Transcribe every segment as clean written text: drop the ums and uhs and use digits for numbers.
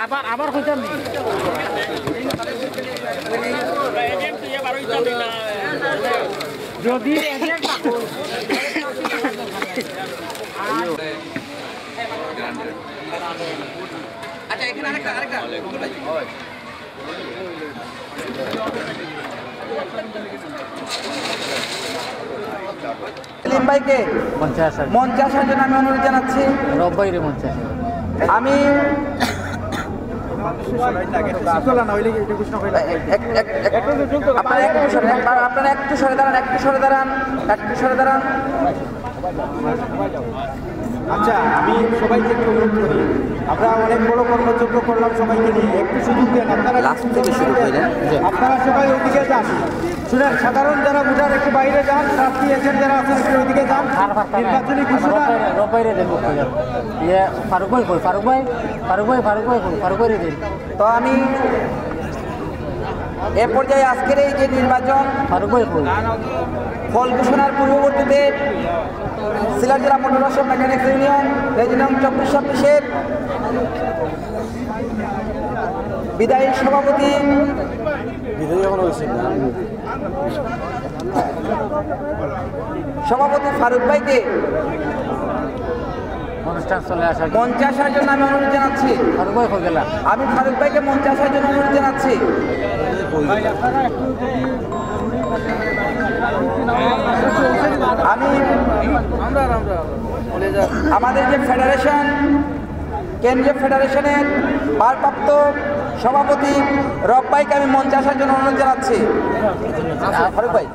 আবার আবার কইতাম নি যদি আচ্ছা এখানে আরেকটা সেলিম ভাইকে মঞ্চে আসার জন্য আমি অনুরোধ জানাচ্ছি। রব্বাইরে মঞ্চে আমি আপনারা একটু সরে দাঁড়ান। আচ্ছা, আমি সবাইকে একটু অনুরোধ করি, আমরা অনেক বড় কর্মযজ্ঞ করলাম, সবাইকে নিয়ে একটু সুযোগ দেন। আপনারা লাস্ট থেকে শুরু করলেন, আপনারা সবাই ওইদিকে যান, শুনেন, সাধারণ যারা ভোটার একটু বাইরে যান, প্রার্থী এজেন্ট যারা আছেন একটু ওইদিকে যান। নির্বাচনী ঘোষণা রব্বাইরে দেন ফারুক ভাই দেন। তো আমি এ পর্যায়ে আজকের এই যে নির্বাচন ফল ঘোষণার পূর্ববর্তীতে সিলেট জেলা মোটর বাস মেকানিক্স ইউনিয়ন রেজিনং 24-26-এর বিদায়ী সভাপতি ফারুক ভাইকে মঞ্চে আসার জন্য আমি অনুরোধ জানাচ্ছি। আমি ফারুক ভাইকে মঞ্চে আসার জন্য অনুরোধ জানাচ্ছি। আমি আমাদের যে ফেডারেশন, কেন্দ্রীয় ফেডারেশনের ভারপ্রাপ্ত সভাপতি রব ভাইকে আমি মঞ্চে আসার জন্য অনুরোধ জানাচ্ছি। ফারুক ভাই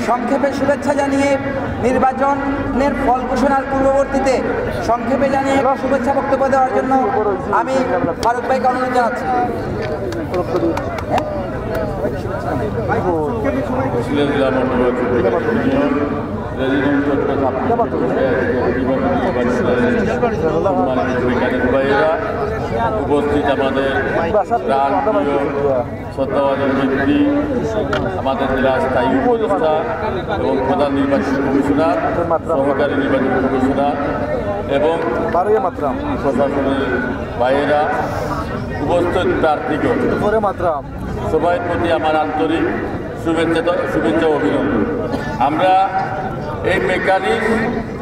সংক্ষেপে শুভেচ্ছা জানিয়ে নির্বাচনের ফল ঘোষণার পূর্ববর্তীতে সংক্ষেপে জানিয়ে শুভেচ্ছা বক্তব্য দেওয়ার জন্য আমি ফারুক ভাইকে অনুরোধ জানাচ্ছি। উপস্থিত আমাদের শ্রদ্ধাভাজন ব্যক্তি, আমাদের জেলা স্থায়ী উপদেষ্টা এবং প্রধান নির্বাচন কমিশনার, সহকারী নির্বাচন কমিশনার এবং প্রশাসনের ভাইয়েরা, উপস্থিত প্রার্থীগণ, সবাই প্রতি আমার আন্তরিক শুভেচ্ছা অভিনন্দন। আমরা এই মেকানিক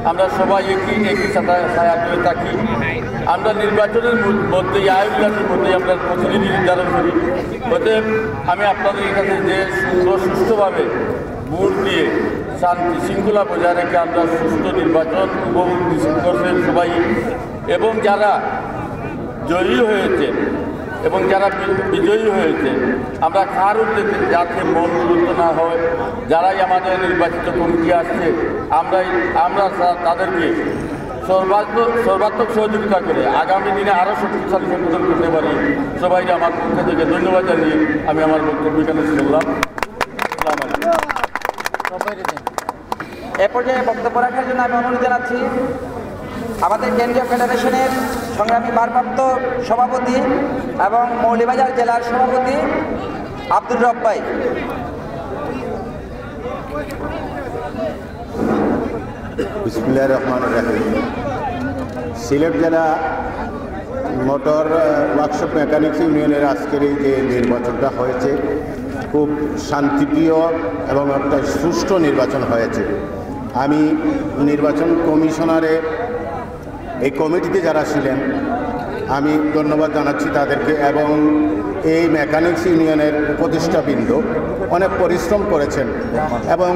আমরা সবাই একই ছায়া করে থাকি। আমরা নির্বাচনের মধ্যে আয়োজনের মধ্যে আমরা প্রতিনিধি নির্ধারণ করি। অতএব আমি আপনাদের কাছে যে সুষ্ঠুভাবে ভোট দিয়ে শান্তি শৃঙ্খলা বজায় রেখে আমরা সুষ্ঠু নির্বাচন উপভোগ করছেন সবাই, এবং যারা জয়ী হয়েছে এবং যারা বিজয়ী হয়েছে আমরা কার উদ্দেশ্যে যাতে মন বিরুদ্ধ না হয়, যারাই আমাদের নির্বাচিত কমিটি আসছে আমরা তাদেরকে সর্বাত্মক সহযোগিতা করে আগামী দিনে আরও শক্তিশালী সংগঠন করতে পারি। সবাইকে আমার পক্ষ থেকে ধন্যবাদ জানিয়ে আমি আমার বক্তব্য এখানে শুনলাম। এ পর্যায়ে বক্তব্য রাখার জন্য আমি অনুরোধ জানাচ্ছি আমাদের কেন্দ্রীয় ফেডারেশনের সংগ্রামী ভারপ্রাপ্ত সভাপতি এবং মৌলভীবাজার জেলার সভাপতি আব্দুর রব ভাই। বিসমিল্লাহির রহমানির রহিম। সিলেট জেলা মোটর ওয়ার্কশপ মেকানিক্স ইউনিয়নের আজকের এই যে নির্বাচনটা হয়েছে খুব শান্তিপ্রিয় এবং একটা সুষ্ঠু নির্বাচন হয়েছে। আমি নির্বাচন কমিশনারের এই কমিটিতে যারা ছিলেন আমি ধন্যবাদ জানাচ্ছি তাদেরকে, এবং এই মেকানিক্স ইউনিয়নের উপদেষ্টাবৃন্দ অনেক পরিশ্রম করেছেন এবং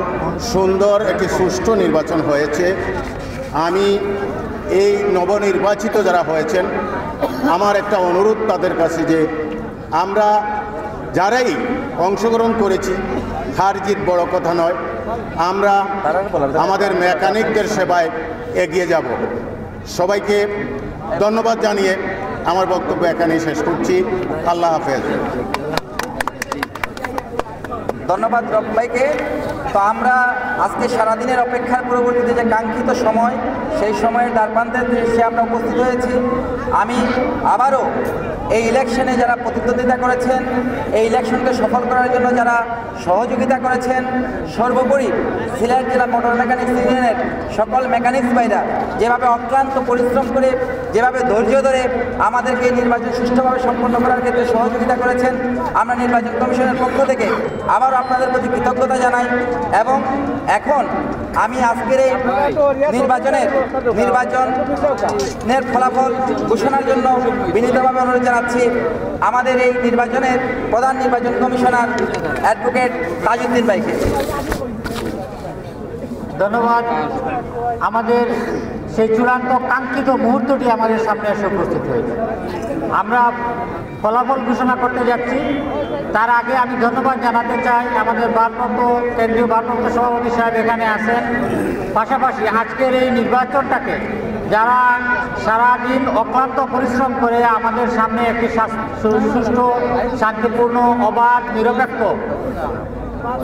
সুন্দর একটি সুষ্ঠু নির্বাচন হয়েছে। আমি এই নবনির্বাচিত যারা হয়েছেন আমার একটা অনুরোধ তাদের কাছে যে আমরা যারাই অংশগ্রহণ করেছি, হার জিত বড় কথা নয়, আমরা আমাদের মেকানিকদের সেবায় এগিয়ে যাব। সবাইকে ধন্যবাদ জানিয়ে আমার বক্তব্য এখানেই শেষ করছি। আল্লাহ হাফেজ। ধন্যবাদ রব ভাইকে। তো আমরা আজকে সারাদিনের অপেক্ষার পরবর্তীতে যে কাঙ্ক্ষিত সময়, সেই সময়ের দ্বারপ্রান্তের দৃশ্যে আমরা উপস্থিত হয়েছি। আমি আবারও এই ইলেকশনে যারা প্রতিদ্বন্দ্বিতা করেছেন, এই ইলেকশনকে সফল করার জন্য যারা সহযোগিতা করেছেন, সর্বোপরি সিলেট জেলা মোটর মেকানিক্স ইউনিয়নের সকল মেকানিক্স ভাইরা যেভাবে অক্লান্ত পরিশ্রম করে, যেভাবে ধৈর্য ধরে আমাদেরকে এই নির্বাচন সুষ্ঠুভাবে সম্পন্ন করার ক্ষেত্রে সহযোগিতা করেছেন, আমরা নির্বাচন কমিশনের পক্ষ থেকে আবারও আপনাদের প্রতি কৃতজ্ঞতা জানাই। এবং এখন আমি আজকের এই নির্বাচনের ফলাফল ঘোষণার জন্য বিনীতভাবে অনুরোধ জানাচ্ছি আমাদের এই নির্বাচনের প্রধান নির্বাচন কমিশনার অ্যাডভোকেট তাজউদ্দিন ভাইকে। ধন্যবাদ। আমাদের সেই চূড়ান্ত কাঙ্ক্ষিত মুহূর্তটি আমাদের সামনে এসে উপস্থিত হয়েছে। আমরা ফলাফল ঘোষণা করতে যাচ্ছি। তার আগে আমি ধন্যবাদ জানাতে চাই আমাদের কেন্দ্রীয় ভারপ্রাপ্ত সভাপতি সাহেব এখানে আছেন। পাশাপাশি আজকের এই নির্বাচনটাকে যারা সারাদিন অক্লান্ত পরিশ্রম করে আমাদের সামনে একটি সুষ্ঠু, শান্তিপূর্ণ, অবাধ, নিরপেক্ষ,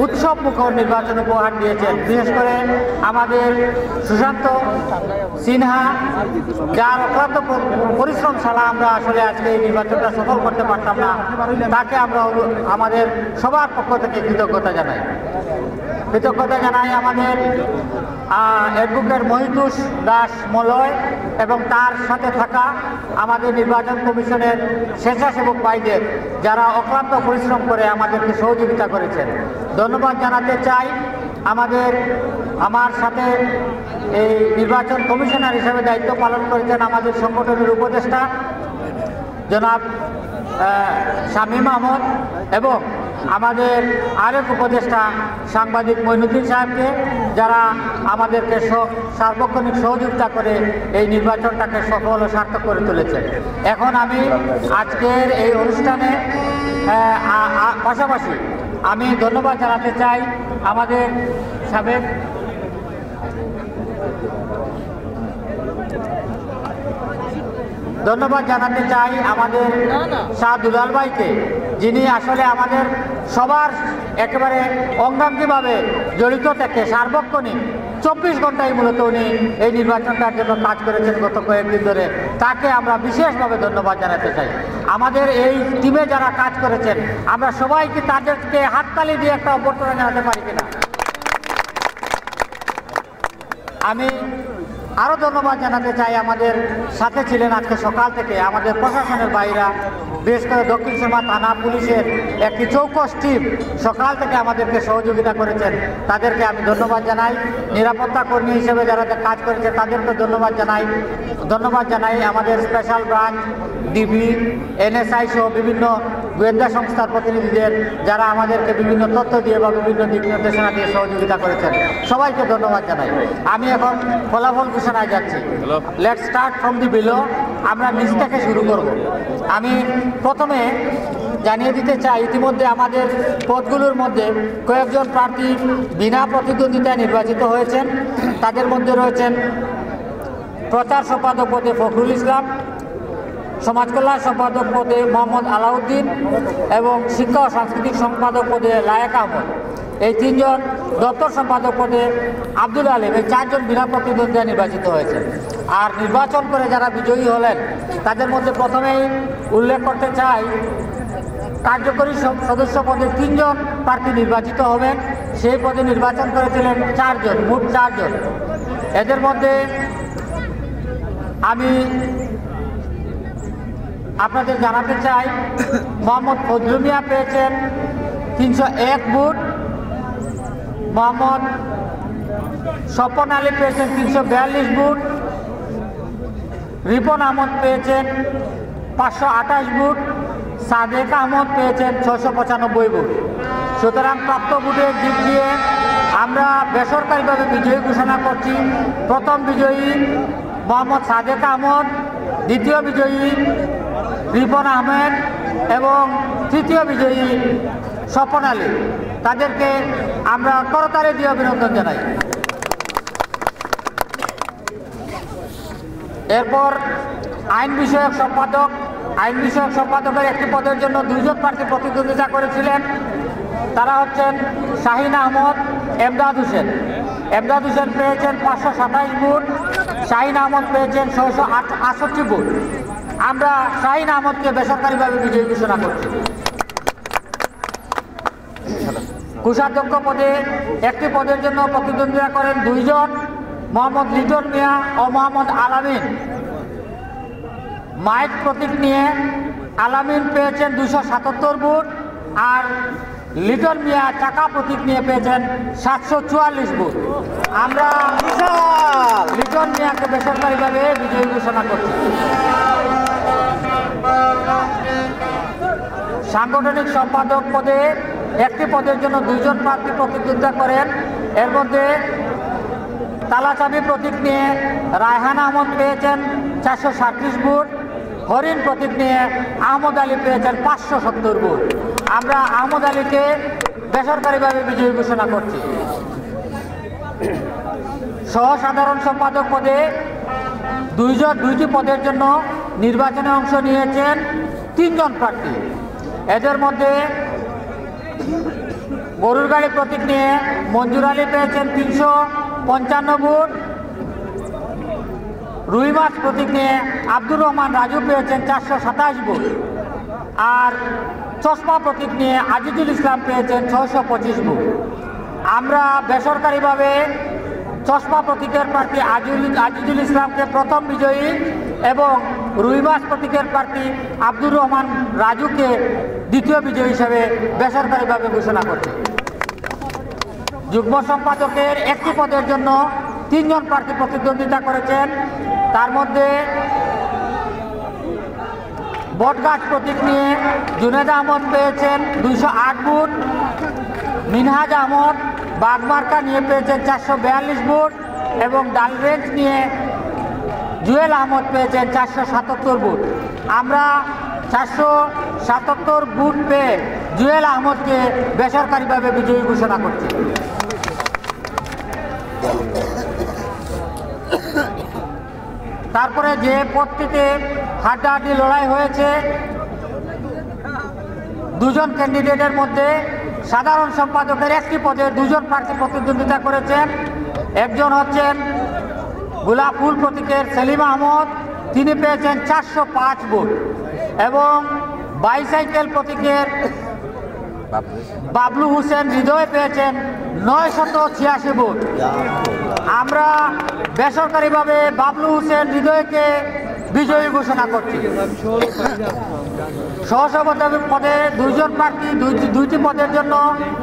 উৎসব মুখর নির্বাচন উপহার দিয়েছেন। বিশেষ করে আমাদের সুশান্ত সিনহা, যার অক্লান্ত পরিশ্রম ছাড়া আমরা আসলে আজকে এই নির্বাচনটা সফল করতে পারতাম না, তাকে আমরা আমাদের সবার পক্ষ থেকে কৃতজ্ঞতা জানাই। আমাদের অ্যাডভোকেট মহিতুষ দাস মলয় এবং তার সাথে থাকা আমাদের নির্বাচন কমিশনের স্বেচ্ছাসেবক ভাইদের, যারা অক্লান্ত পরিশ্রম করে আমাদেরকে সহযোগিতা করেছেন। ধন্যবাদ জানাতে চাই আমার সাথে এই নির্বাচন কমিশনার হিসেবে দায়িত্ব পালন করেছেন আমাদের সংগঠনের উপদেষ্টা জনাব শামীম আহমদ এবং আমাদের আরেক উপদেষ্টা সাংবাদিক মঈনুদ্দিন সাহেবকে, যারা আমাদেরকে সার্বক্ষণিক সহযোগিতা করে এই নির্বাচনটাকে সফল ও সার্থক করে তুলেছে। এখন আমি আজকের এই অনুষ্ঠানে পাশাপাশি আমি ধন্যবাদ জানাতে চাই আমাদের সাবেক আমাদের শাহ দুলাল ভাইকে, যিনি আসলে আমাদের সবার একেবারে অঙ্গাঙ্গিভাবে জড়িত থেকে সার্বক্ষণিক 24 ঘন্টায় মূলত উনি এই নির্বাচনটার জন্য কাজ করেছেন গত কয়েকদিন ধরে। তাকে আমরা বিশেষভাবে ধন্যবাদ জানাতে চাই। আমাদের এই টিমে যারা কাজ করেছেন, আমরা সবাইকে তাদেরকে হাততালি দিয়ে একটা অভ্যর্থনা জানাতে পারি কিনা। আমি আরও ধন্যবাদ জানাতে চাই, আমাদের সাথে ছিলেন আজকে সকাল থেকে আমাদের প্রশাসনের বাইরা, বিশেষ করে দক্ষিণ সীমা থানা পুলিশের একটি চৌকস টিম সকাল থেকে আমাদেরকে সহযোগিতা করেছেন, তাদেরকে আমি ধন্যবাদ জানাই। নিরাপত্তা কর্মী হিসেবে যারা কাজ করেছে তাদেরকে ধন্যবাদ জানাই। আমাদের স্পেশাল ব্রাঞ্চ, ডিবি, NSI সহ বিভিন্ন গোয়েন্দা সংস্থার প্রতিনিধিদের, যারা আমাদেরকে বিভিন্ন তথ্য দিয়ে বা বিভিন্ন দিক নির্দেশনা দিয়ে সহযোগিতা করেছেন, সবাইকে ধন্যবাদ জানাই। আমি এখন ফলাফল ঘোষণায় যাচ্ছি। Let's start from the below. আমরা নিচ থেকে শুরু করব। আমি প্রথমে জানিয়ে দিতে চাই, ইতিমধ্যে আমাদের পদগুলোর মধ্যে কয়েকজন প্রার্থী বিনা প্রতিদ্বন্দ্বিতায় নির্বাচিত হয়েছেন। তাদের মধ্যে রয়েছেন প্রচার সম্পাদক পদে ফখরুল ইসলাম, সমাজ কল্যাণ সম্পাদক পদে মোহাম্মদ আলাউদ্দিন এবং শিক্ষা ও সাংস্কৃতিক সম্পাদক পদে লায়েক আহমদ। এই তিনজন দপ্তর সম্পাদক পদে আব্দুল আলিম। এই চারজন বিনা প্রতিদ্বন্দ্বিতায় নির্বাচিত হয়েছে। আর নির্বাচন করে যারা বিজয়ী হলেন, তাদের মধ্যে প্রথমেই উল্লেখ করতে চাই, কার্যকরী সদস্য পদে 3 জন প্রার্থী নির্বাচিত হবেন। সেই পদে নির্বাচন করেছিলেন 4 জন, মোট 4 জন। এদের মধ্যে আমি আপনাদের জানাতে চাই, মোহাম্মদ ফজলু মিয়া পেয়েছেন 301 ভোট, মোহাম্মদ স্বপন আলী পেয়েছেন 342 ভোট, রিপন আহমদ পেয়েছেন 528 ভোট, সাদেক আহমদ পেয়েছেন 695 ভোট। সুতরাং প্রাপ্ত ভোটের দিক দিয়ে আমরা বেসরকারিভাবে বিজয়ী ঘোষণা করছি। প্রথম বিজয়ী মোহাম্মদ সাদেক আহমদ, দ্বিতীয় বিজয়ী রিপন আহমেদ এবং তৃতীয় বিজয়ী স্বপন আলী। তাদেরকে আমরা করতালি দিয়ে অভিনন্দন জানাই। এরপর আইন বিষয়ক সম্পাদকের একটি পদের জন্য 2 জন প্রার্থী প্রতিদ্বন্দ্বিতা করেছিলেন। তারা হচ্ছেন শাহিন আহমদ, এমদাদ হোসেন। এমদাদ হোসেন পেয়েছেন 527 ভোট, শাহিন আহমদ পেয়েছেন 668 ভোট। আমরা শাহিন আহমদকে বেসরকারিভাবে বিজয়ী ঘোষণা করছি। কোষাধ্যক্ষ পদে একটি পদের জন্য প্রতিদ্বন্দ্বিতা করেন 2 জন, মোহাম্মদ লিটন মিয়া ও মোহাম্মদ আলামিন। মাইক প্রতীক নিয়ে আলামিন পেয়েছেন 277 ভোট, আর লিটন মিয়া চাকা প্রতীক নিয়ে পেয়েছেন 744 ভোট। আমরা লিটন মিয়াকে বেসরকারিভাবে বিজয়ী ঘোষণা করছি। সাংগঠনিক সম্পাদক পদে একটি পদের জন্য 2 জন প্রার্থী প্রতিদ্বন্দ্বিতা করেন। এর মধ্যে তালাচাবি প্রতীক নিয়ে রায়হান আহমদ পেয়েছেন 437 ভোট, হরিণ প্রতীক নিয়ে আহমদ আলী পেয়েছেন 570 ভোট। আমরা আহমদ আলীকে বেসরকারিভাবে বিজয়ী ঘোষণা করছি। সহ সাধারণ সম্পাদক পদে 2টি পদের জন্য নির্বাচনে অংশ নিয়েছেন 3 জন প্রার্থী। এদের মধ্যে গরুর গাড়ি প্রতীক নিয়ে মঞ্জুর আলী পেয়েছেন 355 ভোট, রুই মাছ প্রতীক নিয়ে আব্দুর রহমান রাজু পেয়েছেন 427 ভোট, আর চশমা প্রতীক নিয়ে আজিজুল ইসলাম পেয়েছেন 625 ভোট। আমরা বেসরকারিভাবে চশমা প্রতীকের প্রার্থী আজিজুল ইসলামকে প্রথম বিজয়ী এবং রুই মাছ প্রতীকের প্রার্থী আব্দুর রহমান রাজুকে দ্বিতীয় বিজয়ী হিসেবে বেসরকারিভাবে ঘোষণা করছি। যুগ্ম সম্পাদকের একটি পদের জন্য 3 জন প্রার্থী প্রতিদ্বন্দ্বিতা করেছেন। তার মধ্যে বটগাছ প্রতীক নিয়ে জুনেদ আহমদ পেয়েছেন 208 ভোট, মিনহাজ আহমদ বাগমার্কা নিয়ে পেয়েছেন 442 ভোট এবং ডালরেঞ্জ নিয়ে জুয়েল আহমদ পেয়েছেন 477 ভোট। আমরা 477 ভোট পেয়ে জুয়েল আহমদকে বেসরকারিভাবে বিজয়ী ঘোষণা করছি। তারপরে যে পদটিতে হাড্ডাহাড্ডি লড়াই হয়েছে, 2 জন ক্যান্ডিডেটের মধ্যে সাধারণ সম্পাদকের একটি পদে 2 জন প্রার্থী প্রতিদ্বন্দ্বিতা করেছেন। একজন হচ্ছেন গোলাপফুল প্রতীকের সেলিম আহমদ, তিনি পেয়েছেন 405 ভোট এবং বাইসাইকেল প্রতীকের বাবলু হোসেন হৃদয় পেয়েছেন 986 ভোট। আমরা বেসরকারিভাবে বাবলু হোসেন হৃদয়কে বিজয়ী ঘোষণা করছি। সহসভাপতি পদে 2 জন প্রার্থী 2টি পদের জন্য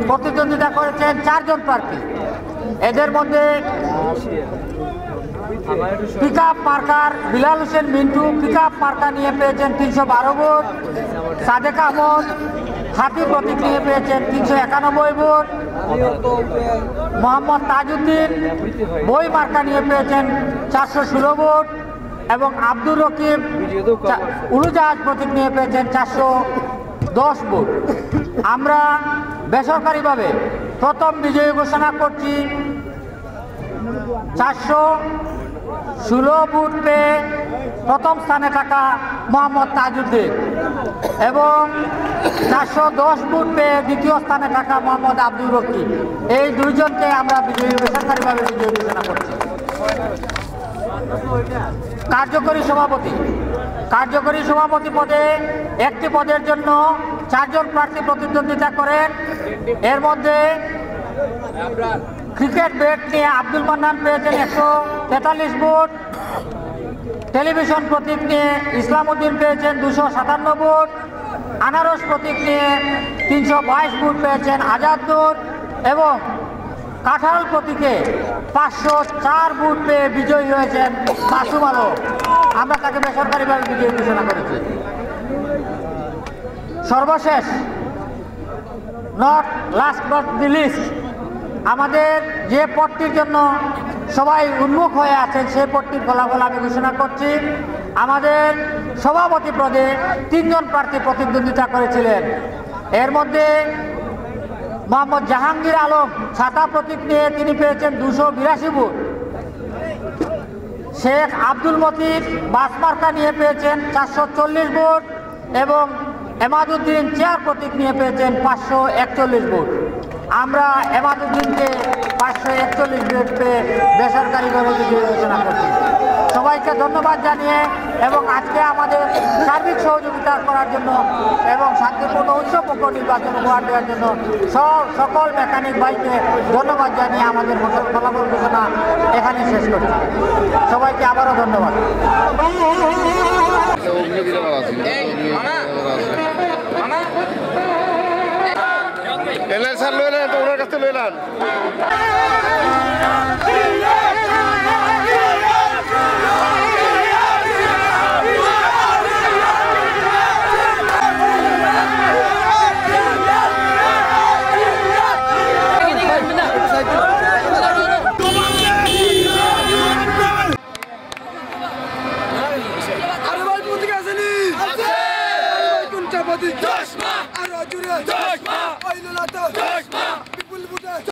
প্রতিদ্বন্দ্বিতা করেছেন 4 জন প্রার্থী। এদের মধ্যে pickup marker Bilal Hossain Mintu pickup মার্কা নিয়ে পেয়েছেন 312 ভোট, সাদেক আহমদ হাতি প্রতীক নিয়ে পেয়েছেন 391 ভোট, মোহাম্মদ তাজউদ্দিন বই মার্কা নিয়ে পেয়েছেন 416 ভোট এবং আব্দুর রকিব উড়োজাহাজ প্রতীক নিয়ে পেয়েছেন 410 ভোট। আমরা বেসরকারিভাবে প্রথম বিজয়ী ঘোষণা করছি 416 ভোট পেয়ে প্রথম স্থানে থাকা মোহাম্মদ তাজউদ্দিন এবং 410 ভোট পেয়ে দ্বিতীয় স্থানে থাকা মোহাম্মদ আব্দুর রকিব, এই 2 জনকে আমরা বেসরকারিভাবে বিজয়ী ঘোষণা করছি। কার্যকরী সভাপতি পদে একটি পদের জন্য 4 জন প্রার্থী প্রতিদ্বন্দ্বিতা করেন। এর মধ্যে ক্রিকেট ব্যাট নিয়ে আব্দুল মান্নান পেয়েছেন 143 ভোট, টেলিভিশন প্রতীক নিয়ে ইসলাম উদ্দিন পেয়েছেন 257 ভোট, আনারস প্রতীক নিয়ে 322 ভোট পেয়েছেন আজাদ নূর এবং কাঁঠাল প্রতীকে 504 ভোট পেয়ে বিজয়ী হয়েছেন মাসুম আলম। আমরা তাকে বেসরকারিভাবে বিজয়ী ঘোষণা করেছি। সর্বশেষ লাস্ট নট দি লিস্ট, আমাদের যে পদটির জন্য সবাই উন্মুখ হয়ে আছেন সেই পদটির ফলাফল আমি ঘোষণা করছি। আমাদের সভাপতি পদে 3 জন প্রার্থী প্রতিদ্বন্দ্বিতা করেছিলেন। এর মধ্যে মোহাম্মদ জাহাঙ্গীর আলম ছাতা প্রতীক নিয়ে তিনি পেয়েছেন 282 ভোট, শেখ আব্দুল মতিন বাস মার্কা নিয়ে পেয়েছেন 440 ভোট এবং এমাদউদ্দিন চেয়ার প্রতীক নিয়ে পেয়েছেন 541 ভোট। আমরা এমাদুদ্দিনকে 541 বেড পেয়ে বেসরকারিভাবে বিজয়ী ঘোষণা করছি। সবাইকে ধন্যবাদ জানিয়ে এবং আজকে আমাদের সার্বিক সহযোগিতা করার জন্য এবং শান্তিপূর্ণ উৎসবমুখর নির্বাচন উপহার দেওয়ার জন্য সকল মেকানিক ভাইকে ধন্যবাদ জানিয়ে আমাদের ফলাফল ঘোষণা এখানে শেষ করছি। সবাইকে আবারও ধন্যবাদ। স্যার লইলেন তো ওনার কাছে লইলেন।